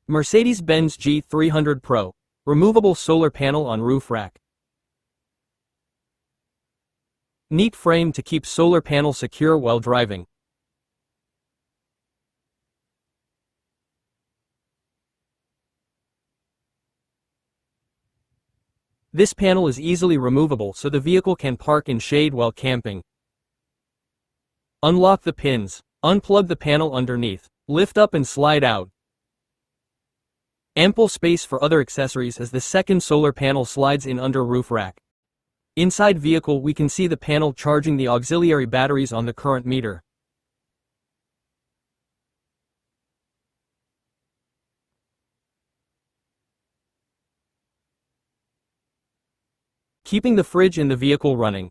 Mercedes-Benz G300 Pro. Removable solar panel on roof rack. Neat frame to keep solar panel secure while driving. This panel is easily removable so the vehicle can park in shade while camping. Unlock the pins. Unplug the panel underneath. Lift up and slide out. Ample space for other accessories as the second solar panel slides in under roof rack. Inside vehicle we can see the panel charging the auxiliary batteries on the current meter. Keeping the fridge in the vehicle running.